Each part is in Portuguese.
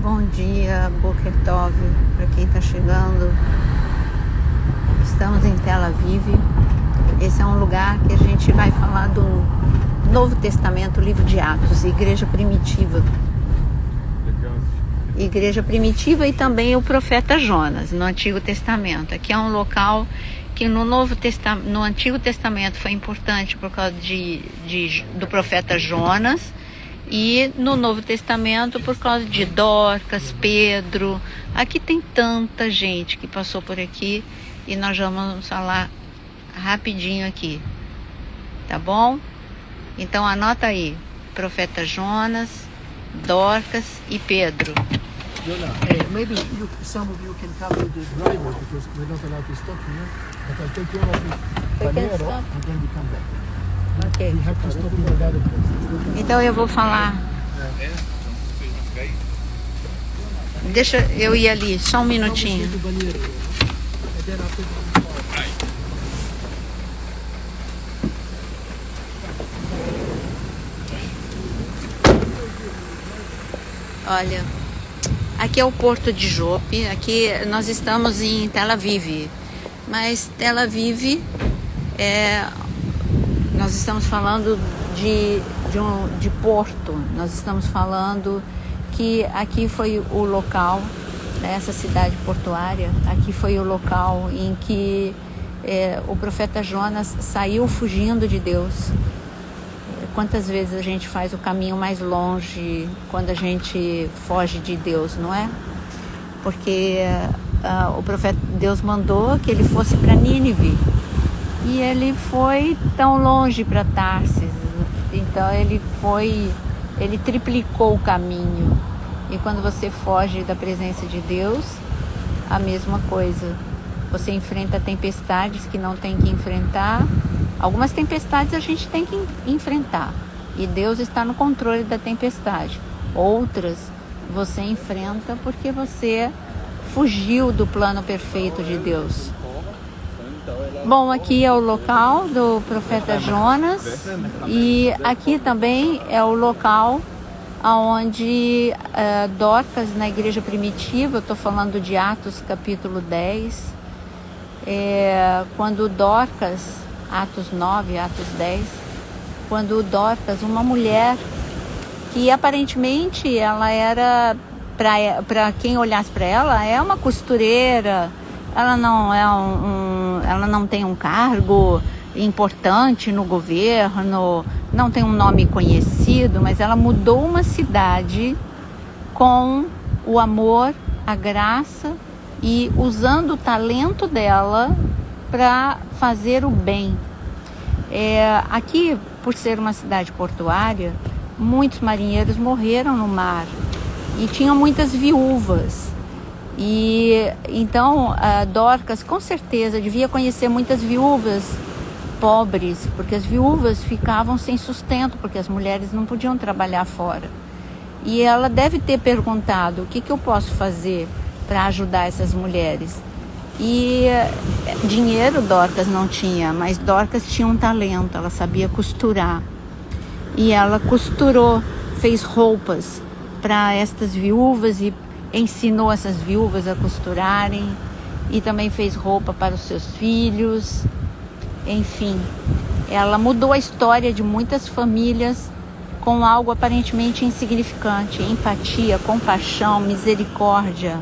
Bom dia, Boker Tov, para quem está chegando. Estamos em Tel Aviv. Esse é um lugar que a gente vai falar do Novo Testamento, livro de Atos, igreja primitiva. Igreja primitiva e também o profeta Jonas, no Antigo Testamento. Aqui é um local que no Antigo Testamento foi importante por causa do profeta Jonas, e no Novo Testamento por causa de Dorcas, Pedro. Aqui tem tanta gente que passou por aqui e nós vamos falar rapidinho aqui, tá bom? Então anota aí, profeta Jonas, Dorcas e Pedro. Jonah, maybe some of you can come with the driver because we're not allowed to stop here. But I'll take care of the Panero and then we come back. Ok. We have to stop in another place. Então eu vou falar. Deixa eu ir ali, só um minutinho. Olha, aqui é o Porto de Jope. Aqui nós estamos em Tel Aviv, mas Tel Aviv nós estamos falando de Porto. Nós estamos falando que aqui foi o local, essa cidade portuária, aqui foi o local em que o profeta Jonas saiu fugindo de Deus. Quantas vezes a gente faz o caminho mais longe quando a gente foge de Deus, não é? Porque o profeta Deus mandou que ele fosse para Nínive e ele foi tão longe para Tarsis. Então ele triplicou o caminho. E quando você foge da presença de Deus, a mesma coisa. Você enfrenta tempestades que não tem que enfrentar. Algumas tempestades a gente tem que enfrentar e Deus está no controle da tempestade. Outras você enfrenta porque você fugiu do plano perfeito de Deus. Bom, aqui é o local do profeta Jonas e aqui também é o local onde Dorcas, na igreja primitiva, eu estou falando de Atos capítulo 10, quando Dorcas, Atos 9, Atos 10, quando Dorcas, uma mulher que aparentemente ela era, para quem olhasse para ela, é uma costureira, ela não tem um cargo importante no governo, não tem um nome conhecido, mas ela mudou uma cidade com o amor, a graça e usando o talento dela para fazer o bem. Aqui, por ser uma cidade portuária, muitos marinheiros morreram no mar e tinham muitas viúvas. E então Dorcas com certeza devia conhecer muitas viúvas pobres, porque as viúvas ficavam sem sustento, porque as mulheres não podiam trabalhar fora. E ela deve ter perguntado: o que eu posso fazer para ajudar essas mulheres? E dinheiro Dorcas não tinha, mas Dorcas tinha um talento, ela sabia costurar. E ela costurou, fez roupas para estas viúvas e ensinou essas viúvas a costurarem. E também fez roupa para os seus filhos. Enfim, ela mudou a história de muitas famílias com algo aparentemente insignificante: empatia, compaixão, misericórdia,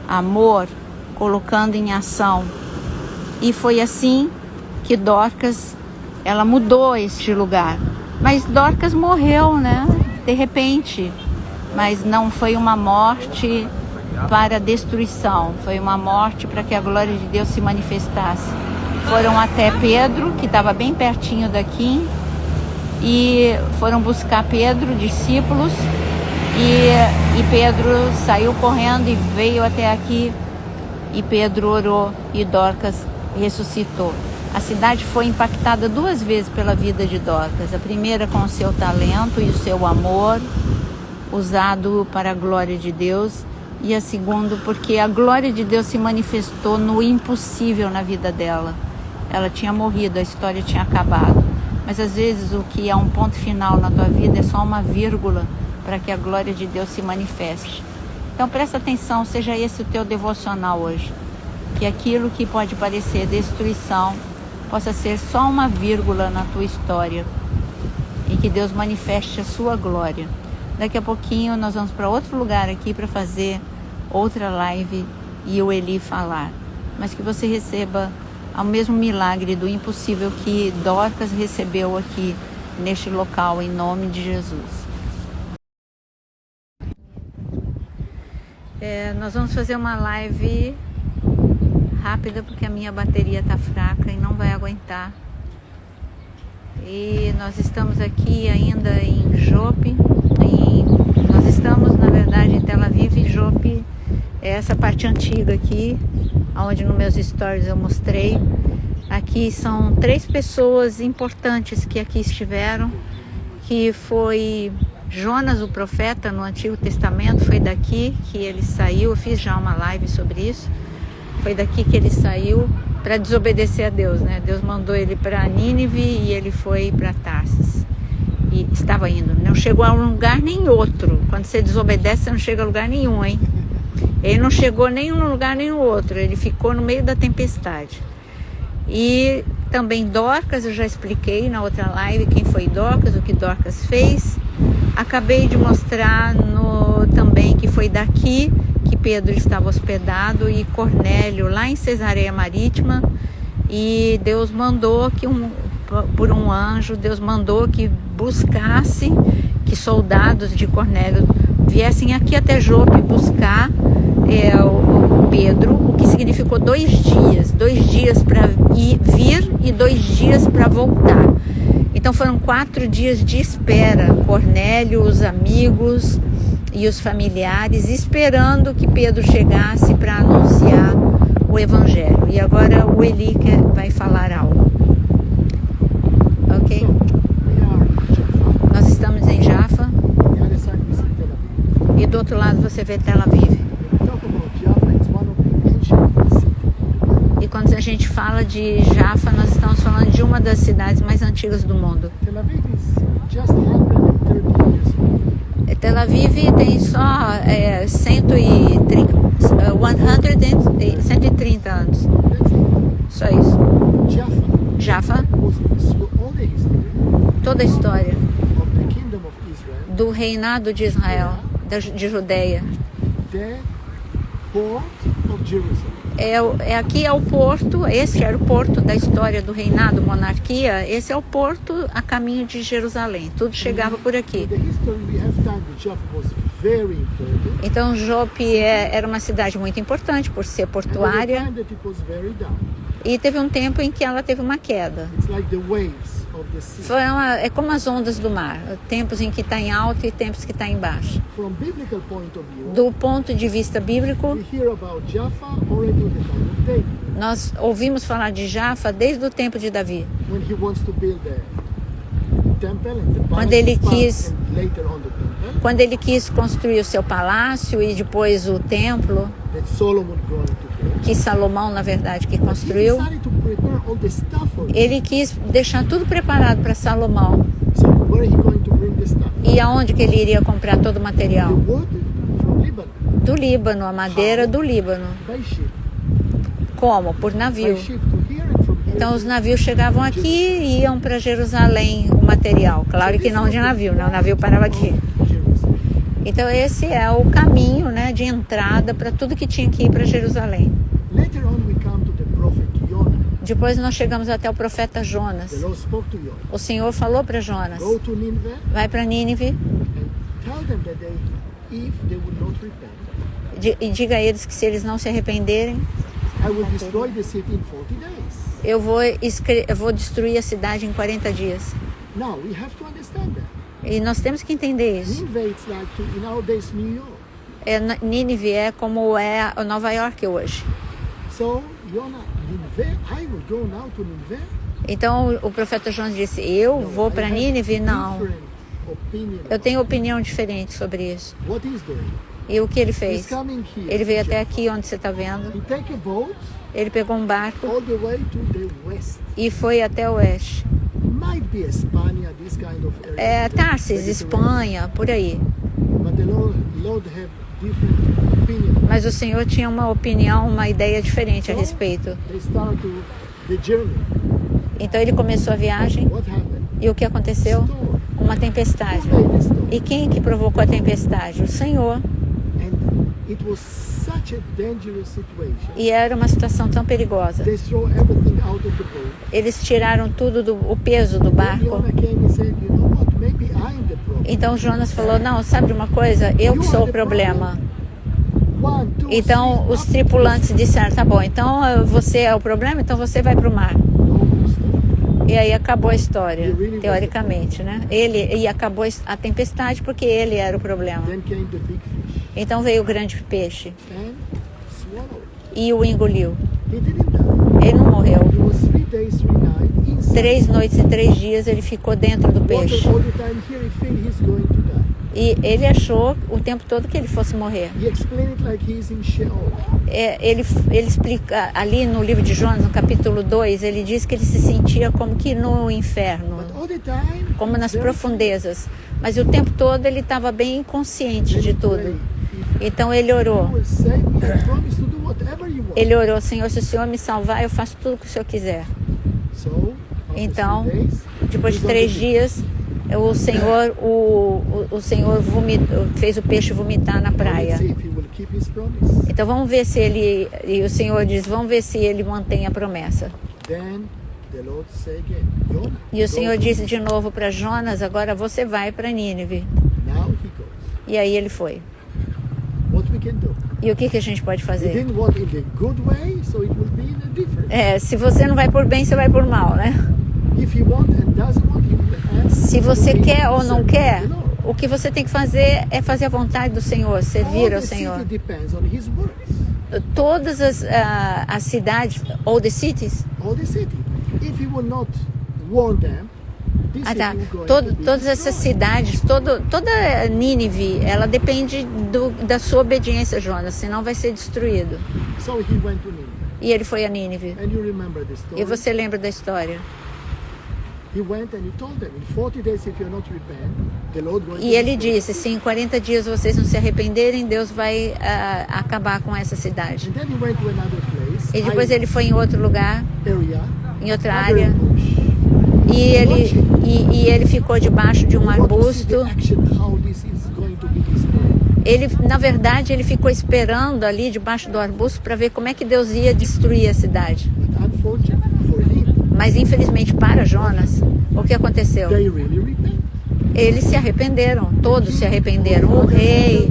amor, colocando em ação. E foi assim que Dorcas, ela mudou este lugar. Mas Dorcas morreu, né? De repente. Mas não foi uma morte para destruição, foi uma morte para que a glória de Deus se manifestasse. Foram até Pedro, que estava bem pertinho daqui, e foram buscar Pedro, discípulos, e Pedro saiu correndo e veio até aqui, e Pedro orou e Dorcas ressuscitou. A cidade foi impactada 2 vezes pela vida de Dorcas. A primeira com o seu talento e o seu amor, usado para a glória de Deus, e a segunda porque a glória de Deus se manifestou no impossível na vida dela. Ela tinha morrido, a história tinha acabado. Mas às vezes o que é um ponto final na tua vida é só uma vírgula para que a glória de Deus se manifeste. Então presta atenção, seja esse o teu devocional hoje. Que aquilo que pode parecer destruição possa ser só uma vírgula na tua história. E que Deus manifeste a sua glória. Daqui a pouquinho nós vamos para outro lugar aqui para fazer outra live e o Eli falar. Mas que você receba o mesmo milagre do impossível que Dorcas recebeu aqui neste local, em nome de Jesus. Nós vamos fazer uma live rápida porque a minha bateria está fraca e não vai aguentar. E nós estamos aqui ainda em Jope. Nós estamos, na verdade, em Tel Aviv e Jope. É essa parte antiga aqui, onde nos meus stories eu mostrei. Aqui são 3 pessoas importantes que aqui estiveram, que foi Jonas, o profeta, no Antigo Testamento. Foi daqui que ele saiu. Eu fiz já uma live sobre isso. Foi daqui que ele saiu para desobedecer a Deus, né? Deus mandou ele para Nínive e ele foi para Tarsis. E estava indo. Não chegou a um lugar nem outro. Quando você desobedece, você não chega a lugar nenhum, hein? Ele não chegou nem num lugar nem no outro. Ele ficou no meio da tempestade. E também Dorcas, eu já expliquei na outra live quem foi Dorcas, o que Dorcas fez. Acabei de mostrar também que foi daqui que Pedro estava hospedado e Cornélio lá em Cesareia Marítima, e Deus mandou por um anjo, Deus mandou que buscasse, que soldados de Cornélio viessem aqui até Jope buscar o Pedro, o que significou 2 dias, 2 dias para vir e 2 dias para voltar. Então foram 4 dias de espera, Cornélio, os amigos e os familiares esperando que Pedro chegasse para anunciar o Evangelho. E agora o Eli vai falar algo. Ok? Nós estamos em Jaffa. E do outro lado você vê Tel Aviv. E quando a gente fala de Jaffa, nós estamos falando de uma das cidades mais antigas do mundo. Tel Aviv is just 130 years old. Tel Aviv tem só 130 anos. Só isso. Jaffa, toda a história do reinado de Israel, de Judeia. Aqui é o porto, esse era o porto da história do reinado, monarquia. Esse é o porto a caminho de Jerusalém. Tudo chegava por aqui. Então Jope era uma cidade muito importante por ser portuária. E teve um tempo em que ela teve uma queda. É como as ondas do mar, tempos em que está em alta e tempos que está em baixo. Do ponto de vista bíblico, nós ouvimos falar de Jaffa desde o tempo de Davi. Quando ele quis construir o seu palácio e depois o templo, que Salomão, na verdade, que construiu, ele quis deixar tudo preparado para Salomão. E aonde que ele iria comprar todo o material? Do Líbano, a madeira do Líbano. Como? Por navio. Então os navios chegavam aqui e iam para Jerusalém o material. Claro que não de navio, né? O navio parava aqui. Então esse é o caminho, né, de entrada para tudo que tinha que ir para Jerusalém. Depois nós chegamos até o profeta Jonas. O Senhor falou para Jonas: vai para Nínive e diga a eles que se eles não se arrependerem, eu vou destruir a cidade em 40 dias. E nós temos que entender isso. Nínive é como é Nova York hoje. Então o profeta Jonas disse: eu vou para Nínive? Não. Eu tenho opinião diferente sobre isso. E o que ele fez? Ele veio até aqui onde você está vendo. Ele pegou um barco e foi até o oeste. Tarsis, Espanha, por aí. different opinion. Mas o Senhor tinha uma opinião, uma ideia diferente a So, respeito. they start the journey. Então ele começou a viagem What happened? e o que aconteceu? Storm. Uma tempestade. Who made the storm? E quem que provocou a tempestade? O Senhor. And it was such a dangerous situation. E era uma situação tão perigosa. They throw everything out of the boat. Eles tiraram tudo o peso do Then barco. Jonah came and said, you know what? Maybe I'm the problem. Então Jonas falou, não, sabe de uma coisa? Eu que sou o problema. 1, 2, Então 3, os tripulantes disseram, tá bom, então você é o problema, então você vai para o mar. E aí acabou a história, teoricamente, né? E acabou a tempestade porque ele era o problema. Then came the big fish Então veio o grande peixe and swallowed. e o engoliu. He didn't die. Ele não morreu. It was 3 days, 3 nights inside. 3 noites e 3 dias ele ficou dentro do peixe. All the time here he feel he's going to die. E ele achou o tempo todo que ele fosse morrer. He explained it like he's in Sheol. Ele explica ali no livro de Jonas, no capítulo 2, ele diz que ele se sentia como que no inferno, But all the time, como nas very profundezas. Mas o tempo todo ele estava bem consciente Then de he tudo. prayed, Então ele "If orou. you will save me, I promise to do whatever you want." Ele orou, Senhor, se o Senhor me salvar, eu faço tudo o que o Senhor quiser. So, after Então, 3 days, depois de he's on 3 the dias, o Senhor, o Senhor fez o peixe vomitar na beach. praia. Let's see if he will keep his promise. Então vamos ver se ele, e o Senhor diz, vamos ver se ele mantém a promessa. Then the Lord said again, Jonah, E o go Senhor to disse de novo para Jonas, agora você vai para Nínive. Now he goes. E aí ele foi. What we can do? E o que a gente pode He fazer? didn't walk in the good way, so it will be in a different. Se você não vai por bem, você vai por mal, né? If he want and doesn't want, he will ask. Se você to quer ou não serve quer, the Lord. o que você tem que fazer é fazer a vontade do Senhor, servir All ao the Senhor. city depends on his words. Todas as cidades, ou the cities, All the city. If he will not warn them, this city will go to be todas essas destroyed. cidades, toda Nínive, ela depende da sua obediência, Jonas, senão vai ser destruído. So he went to Nineveh. E ele foi a Nínive. And you remember the story? E você lembra da história? He went and he told them, in 40 days if you not repent, the Lord going E ele disse, se em 40 dias vocês não se arrependerem, Deus vai acabar com essa cidade. And then he went to another place, E depois island ele foi em outro lugar, area, em outra another área, bush. e ele ficou debaixo de um We want to see the arbusto. action, how this is going to be destroyed. Ele, na verdade, ele ficou esperando ali debaixo do arbusto para ver como é que Deus ia destruir a cidade. But unfortunately for him, Mas infelizmente para Jonas, o que aconteceu? they really repent. Eles se arrependeram, todos se arrependeram. O rei,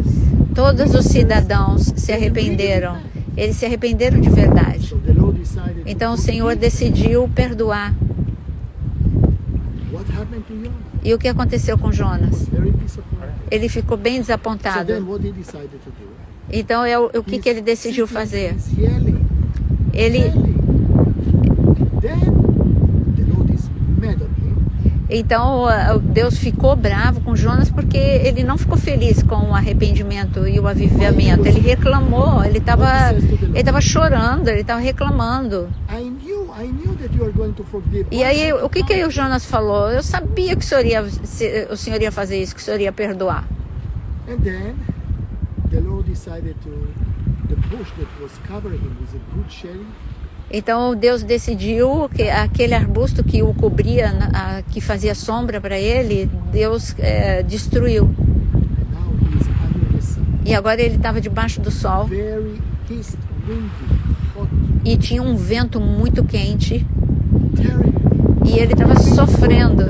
todos os cidadãos se arrependeram. Eles se arrependeram de verdade. So the Lord decided Então o to Senhor forgive. decidiu perdoar. What happened to Jonah? E o que aconteceu com Jonas? Was very disappointed. Ele ficou bem So desapontado. then what he decided to do? Então o que ele decidiu fazer? He's yelling. Ele, And then the Lord is mad on him. então Deus ficou bravo com Jonas porque ele não ficou feliz com o arrependimento e o avivamento. Ele reclamou, ele estava chorando, ele estava reclamando. I knew that you are going to forgive. E aí o que o Jonas falou? Eu sabia que o Senhor ia fazer isso, que o Senhor ia perdoar. And then the Lord decided the bush that was covering him with a good shade. Então Deus decidiu que aquele arbusto que o cobria, que fazia sombra para ele, Deus destruiu. And now he is under the sun. E agora ele estava debaixo do sol Very east, windy, hot, e tinha um vento muito quente terrible. e ele estava sofrendo.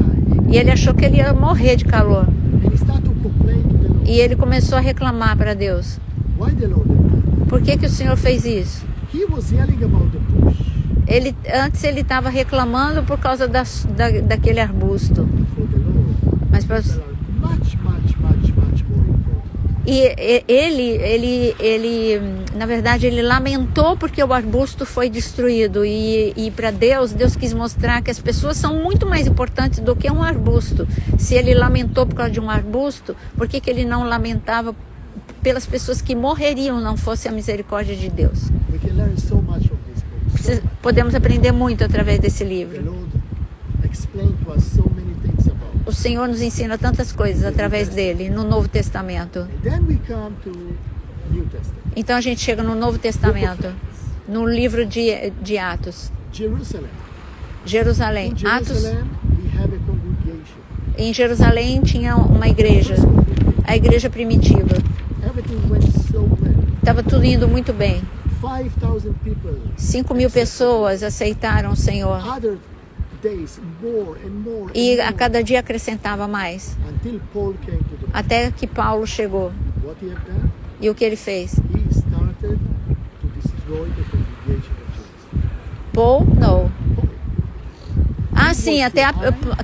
E ele achou que ele ia morrer de calor. And he started to complain to the Lord. E ele começou a reclamar para Deus. Why the Lord did that? Por que o Senhor fez isso? He was yelling about the bush. Antes ele estava reclamando por causa daquele arbusto. For the Lord, Mas pra, there are much more important. e ele, na verdade, ele lamentou porque o arbusto foi destruído. E para Deus quis mostrar que as pessoas são muito mais importantes do que um arbusto. Se ele lamentou por causa de um arbusto, por que ele não lamentava pelas pessoas que morreriam, não fosse a misericórdia de Deus? We can learn so much from this book. So Podemos aprender muito através desse the livro. Lord explained to us so many things about. O Senhor nos ensina tantas coisas através dele, no Novo Testamento. And then we come to New Testament. Então a gente chega no Novo Testamento, no livro de Atos. Jerusalem. Jerusalém. In Atos. Jerusalem, we have a congregation. Em Jerusalém tinha uma igreja, a igreja primitiva. Everything went so well. Estava tudo indo muito bem. 5,000 people. 5.000 pessoas aceitaram o Senhor. Other days, more and more. E and a more, cada dia acrescentava mais. until Paul came to the. Até que Paulo chegou. What he had done? E o que ele fez? He started to destroy the congregation of Jerusalem. Paul? Não. Paul. Ah, sim, até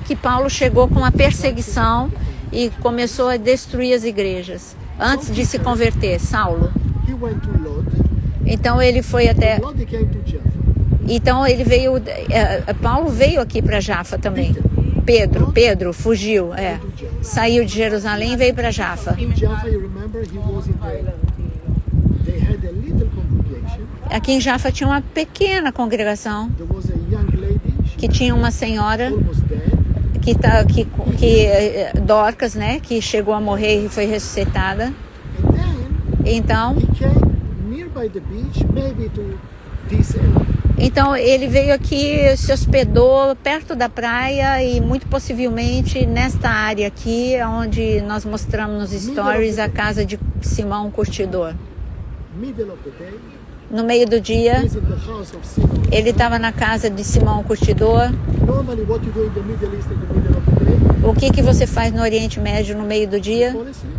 que Paulo chegou com uma perseguição e começou a destruir as igrejas. Antes de se converter, Saulo. He went to Lod. Então ele foi até... Lod came to Jaffa. Então ele veio... Paulo veio aqui para Jaffa também. Pedro fugiu, saiu de Jerusalém e veio para Jaffa. In Jaffa, you remember, he was in the. They had a little congregation. Aqui em Jaffa tinha uma pequena congregação There was a young lady. She que tinha uma senhora almost dead. Dorcas, né, que chegou a morrer e foi ressuscitada. And then Então, he came nearby the beach, maybe to this area. então ele veio aqui, se hospedou perto da praia e muito possivelmente nesta área aqui, onde nós mostramos nos stories a casa de Simão Curtidor. Middle of the day, No meio do dia, he's in the house of Simon. ele estava na casa de Simão Curtidor. Normally, what you do in the Middle East in the middle of the day, O que você faz no Oriente Médio no meio do dia? fall asleep.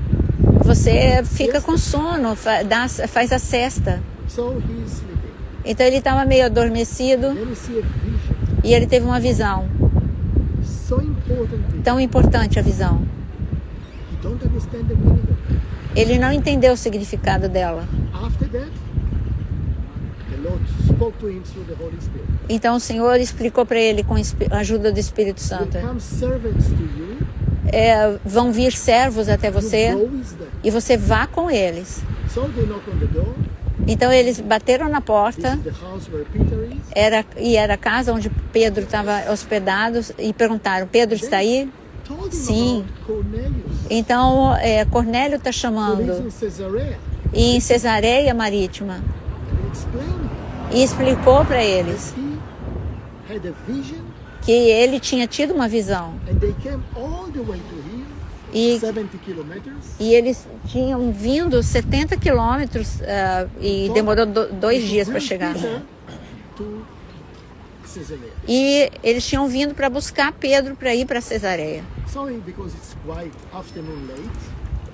Você fica com sono, faz a cesta. So he's sleeping. Então ele estava meio adormecido Then you see a vision. e ele teve uma visão. So important vision. Tão importante a visão. You don't understand the meaning of it. Ele não entendeu o significado dela. After that, the Lord spoke to him through the Holy Spirit. Então o Senhor explicou para ele com a ajuda do Espírito Santo. Will come servants to you. Vão vir servos até você You go with them. e você vá com eles. So they knock on the door. Então eles bateram na This porta. is the house where Peter is. Era a casa onde Pedro estava hospedado e perguntaram: Pedro está aí? Told him Sim. about Cornelius. Então Cornélio está Who lives chamando. in Caesarea. E em Cesareia Marítima. And he explained E explicou para eles he had a vision, que ele tinha tido uma visão. and they came all the way to him, E 70 kilometers. E eles tinham vindo 70 quilômetros e demorou 2 dias para Bring chegar. Peter to Caesarea. E eles tinham vindo para buscar Pedro para ir para Cesareia. Sorry, because it's quite afternoon late.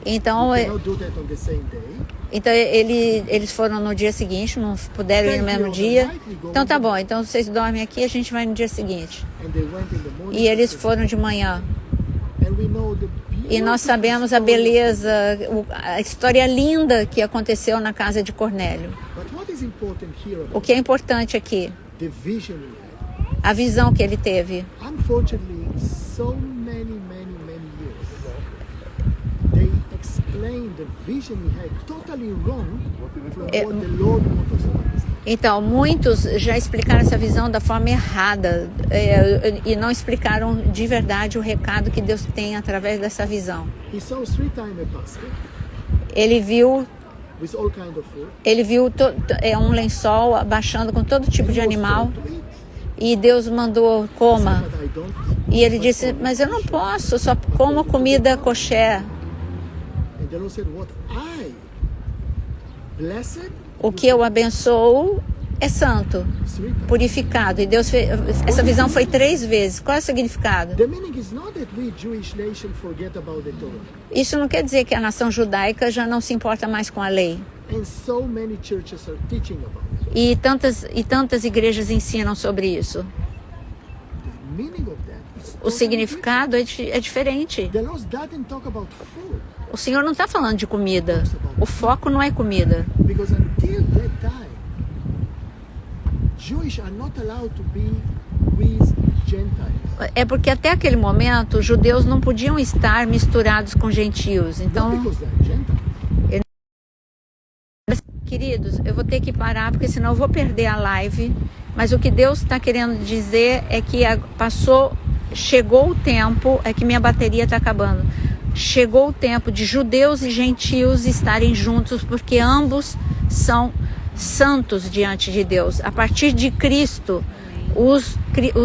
Então, You cannot do that on the same day. eles foram no dia seguinte, não puderam ir no mesmo dia. Então tá bom, então vocês dormem aqui, a gente vai no dia seguinte. And they went in the morning. E eles foram de manhã. And we know the E nós sabemos a beleza, a história linda que aconteceu na casa de Cornélio. But what is important here O about que é importante aqui, the vision we had? a visão que ele teve. Unfortunately, so many years, they explained the vision we had totally wrong from what the Lord wants us to understand. Então, muitos já explicaram essa visão da forma errada e não explicaram de verdade o recado que Deus tem através dessa visão. He saw 3 times a basket Ele viu with all kind of food. um lençol abaixando com todo tipo And de he was animal told to eat. e Deus mandou He coma. said, "But I don't." E ele disse, mas eu não posso, só como comida kosher. And the Lord said, "What I blessed, O que eu abençoo é santo, 3 times." purificado. E Deus fez, essa visão foi 3 vezes. Qual é o significado? The meaning is not that we Jewish nation forget about the Torah. Isso não quer dizer que a nação judaica já não se importa mais com a lei. And so many churches are teaching about it. E tantas igrejas ensinam sobre isso. The meaning of that is O totally significado é diferente. different. The Lord doesn't talk about food. O Senhor não está falando de comida. O foco não é comida. Because until that time, Jewish are not allowed to be with Gentiles. É porque até aquele momento os judeus não podiam estar misturados com gentios. Not Então, because they're Gentiles. queridos, eu vou ter que parar porque senão eu vou perder a live. Mas o que Deus está querendo dizer é que chegou o tempo, é que minha bateria está acabando. chegou o tempo de judeus e gentios estarem juntos, porque ambos são santos diante de Deus. A partir de Cristo, os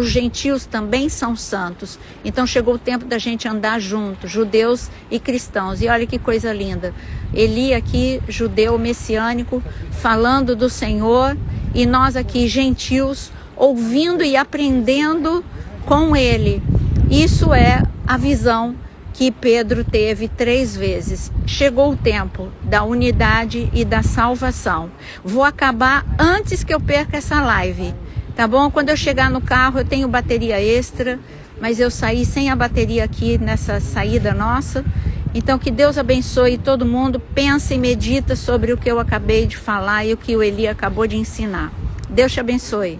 gentios também são santos. Então chegou o tempo da gente andar junto, judeus e cristãos. E olha que coisa linda. Eli aqui, judeu messiânico, falando do Senhor, e nós aqui, gentios, ouvindo e aprendendo com ele. Isso é a visão que Pedro teve 3 vezes. Chegou o tempo da unidade e da salvação. Vou acabar antes que eu perca essa live, tá bom? Quando eu chegar no carro, eu tenho bateria extra, mas eu saí sem a bateria aqui nessa saída nossa. Então que Deus abençoe todo mundo. Pensa e medita sobre o que eu acabei de falar e o que o Eli acabou de ensinar. Deus te abençoe.